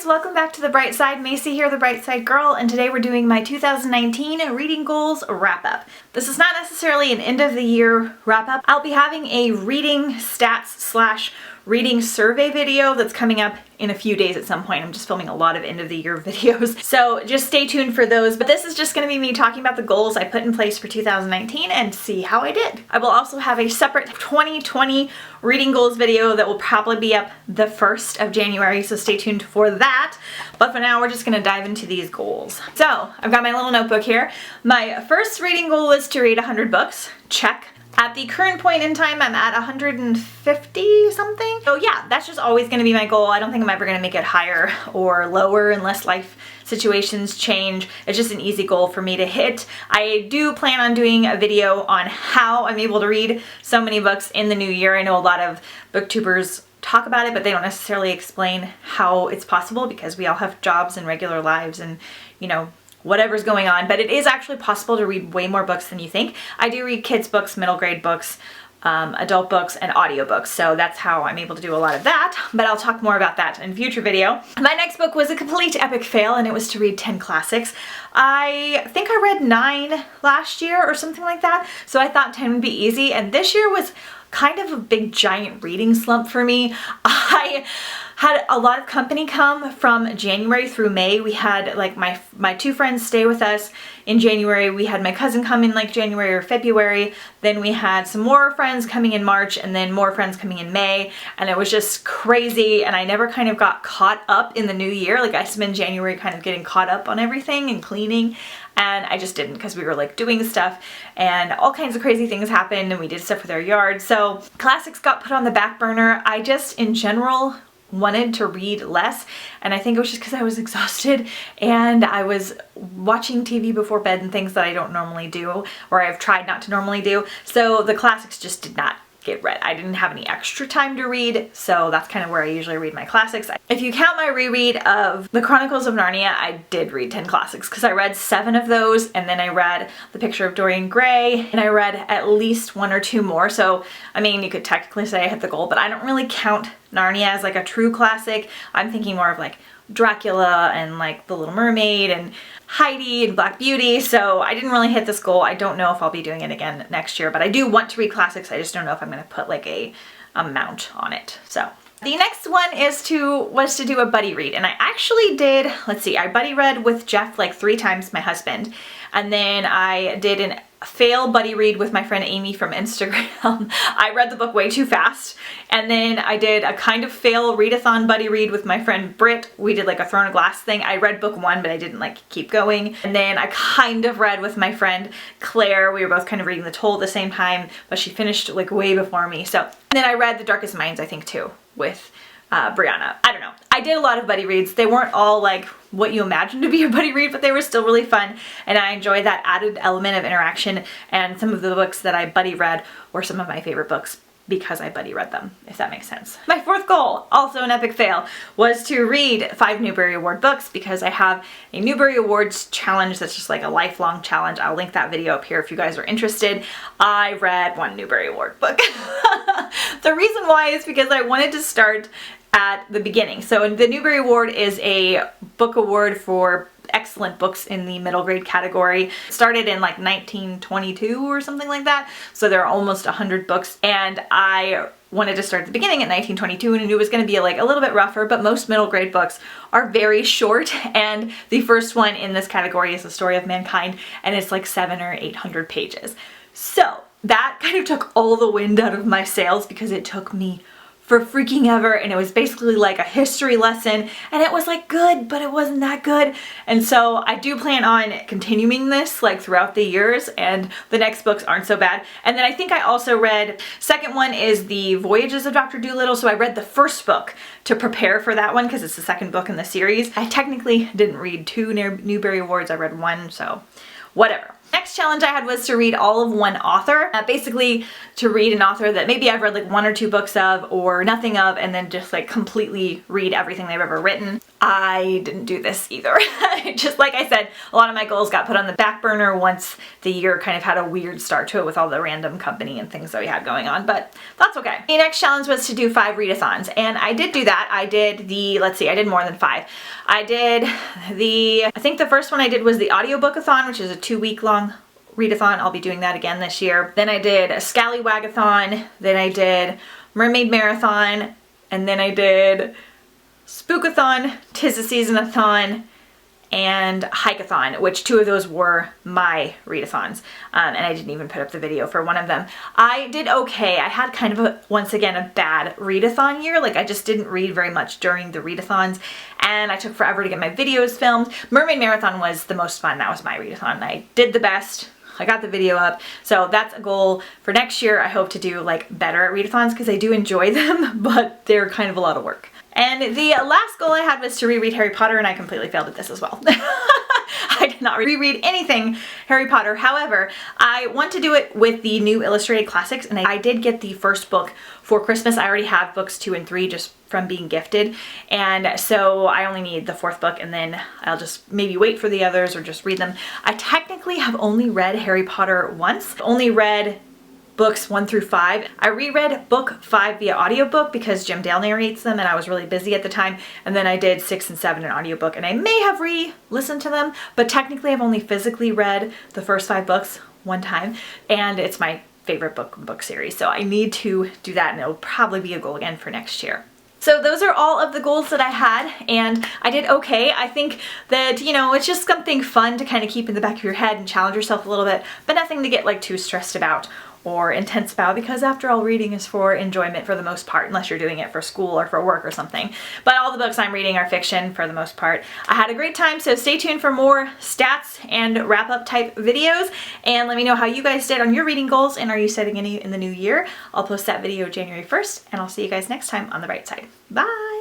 guys, welcome back to The Bright Side. Macy here, The Bright Side Girl, and today we're doing my 2019 reading goals wrap-up. This is not necessarily an end of the year wrap-up. I'll be having a reading stats / reading survey video that's coming up in a few days at some point. I'm just filming a lot of end of the year videos, so just stay tuned for those. But this is just going to be me talking about the goals I put in place for 2019 and see how I did. I will also have a separate 2020 reading goals video that will probably be up the 1st of January, so stay tuned for that. But for now, we're just going to dive into these goals. So I've got my little notebook here. My first reading goal is to read 100 books. Check. At the current point in time, I'm at 150 something. So yeah, that's just always going to be my goal. I don't think I'm ever going to make it higher or lower unless life situations change. It's just an easy goal for me to hit. I do plan on doing a video on how I'm able to read so many books in the new year. I know a lot of booktubers talk about it, but they don't necessarily explain how it's possible because we all have jobs and regular lives and, you know, whatever's going on, but it is actually possible to read way more books than you think. I do read kids books, middle grade books, adult books, and audiobooks, so that's how I'm able to do a lot of that, but I'll talk more about that in a future video. My next book was a complete epic fail, and it was to read 10 classics. I think I read 9 last year or something like that, so I thought 10 would be easy, and this year was kind of a big giant reading slump for me. I had a lot of company come from January through May. We had like my two friends stay with us in January. We had my cousin come in like January or February. Then we had some more friends coming in March and then more friends coming in May. And it was just crazy. And I never kind of got caught up in the new year. Like I spent January kind of getting caught up on everything and cleaning. And I just didn't because we were like doing stuff and all kinds of crazy things happened and we did stuff with our yard. So classics got put on the back burner. I just in general wanted to read less, and I think it was just because I was exhausted and I was watching TV before bed and things that I don't normally do, or I've tried not to normally do. So the classics just did not get read. I didn't have any extra time to read, so that's kind of where I usually read my classics. If you count my reread of The Chronicles of Narnia, I did read 10 classics because I read 7 of those, and then I read The Picture of Dorian Gray, and I read at least 1 or 2 more. So I mean, you could technically say I hit the goal, but I don't really count Narnia as like a true classic. I'm thinking more of like Dracula and like The Little Mermaid and Heidi and Black Beauty, so I didn't really hit this goal. I don't know if I'll be doing it again next year, but I do want to read classics. I just don't know if I'm going to put like a amount on it. So the next one was to do a buddy read, and I actually did, let's see, I buddy read with Jeff like 3 times, my husband, and then I did an fail buddy read with my friend Amy from Instagram. I read the book way too fast, and then I did a kind of fail readathon buddy read with my friend Britt. We did like a Throne of Glass thing. I read book 1, but I didn't like keep going. And then I kind of read with my friend Claire. We were both kind of reading the Toll at the same time, but she finished like way before me. So, and then I read The Darkest Minds, I think, too, with Brianna. I don't know. I did a lot of buddy reads. They weren't all like what you imagine to be a buddy read, but they were still really fun, and I enjoyed that added element of interaction. And some of the books that I buddy read were some of my favorite books because I buddy read them, if that makes sense. My 4th goal, also an epic fail, was to read 5 Newbery Award books because I have a Newbery Awards challenge that's just like a lifelong challenge. I'll link that video up here if you guys are interested. I read 1 Newbery Award book. The reason why is because I wanted to start at the beginning. So the Newbery Award is a book award for excellent books in the middle grade category. It started in like 1922 or something like that. So there are almost 100 books, and I wanted to start at the beginning at 1922 and I knew it was going to be like a little bit rougher, but most middle grade books are very short, and the first one in this category is The Story of Mankind, and it's like 700 or 800 pages. So that kind of took all the wind out of my sails because it took me for freaking ever, and it was basically like a history lesson, and it was like good, but it wasn't that good. And so I do plan on continuing this like throughout the years, and the next books aren't so bad. And then I think I also read, second one is The Voyages of Dr. Dolittle, so I read the first book to prepare for that one because it's the second book in the series. I technically didn't read 2 Newbery Awards, I read 1, so whatever. Next challenge I had was to read all of one author. Basically to read an author that maybe I've read like 1 or 2 books of or nothing of, and then just like completely read everything they've ever written. I didn't do this either. Just like I said, a lot of my goals got put on the back burner once the year kind of had a weird start to it with all the random company and things that we had going on, but that's okay. The next challenge was to do 5 readathons, and I did do that. I did the, let's see, I did more than 5. I think the first one I did was the audiobookathon, which is a 2-week long readathon. I'll be doing that again this year. Then I did a Scallywagathon, then I did Mermaid Marathon, and then I did Spookathon, 'Tis the Season-a-thon, and Hikeathon, which 2 of those were my readathons, and I didn't even put up the video for one of them. I did okay. I had kind of once again a bad readathon year. Like, I just didn't read very much during the readathons, and I took forever to get my videos filmed. Mermaid Marathon was the most fun. That was my readathon. I did the best. I got the video up, so that's a goal for next year. I hope to do like better at readathons because I do enjoy them, but they're kind of a lot of work. And the last goal I had was to reread Harry Potter, and I completely failed at this as well. I did not reread anything Harry Potter. However, I want to do it with the new illustrated classics, and I did get the first book for Christmas. I already have books 2 and 3 just from being gifted, and so I only need the 4th book, and then I'll just maybe wait for the others or just read them. I technically have only read Harry Potter once. Only read books 1 through 5. I reread book 5 via audiobook because Jim Dale narrates them and I was really busy at the time, and then I did 6 and 7 in audiobook, and I may have re-listened to them, but technically I've only physically read the first 5 books one time, and it's my favorite book series, so I need to do that, and it'll probably be a goal again for next year. So those are all of the goals that I had, and I did okay. I think that, you know, it's just something fun to kind of keep in the back of your head and challenge yourself a little bit, but nothing to get like too stressed about or intense about, because after all, reading is for enjoyment for the most part, unless you're doing it for school or for work or something. But all the books I'm reading are fiction for the most part. I had a great time, so stay tuned for more stats and wrap-up type videos, and let me know how you guys did on your reading goals, and are you setting any in the new year? I'll post that video January 1st, and I'll see you guys next time on The Bright Side. Bye!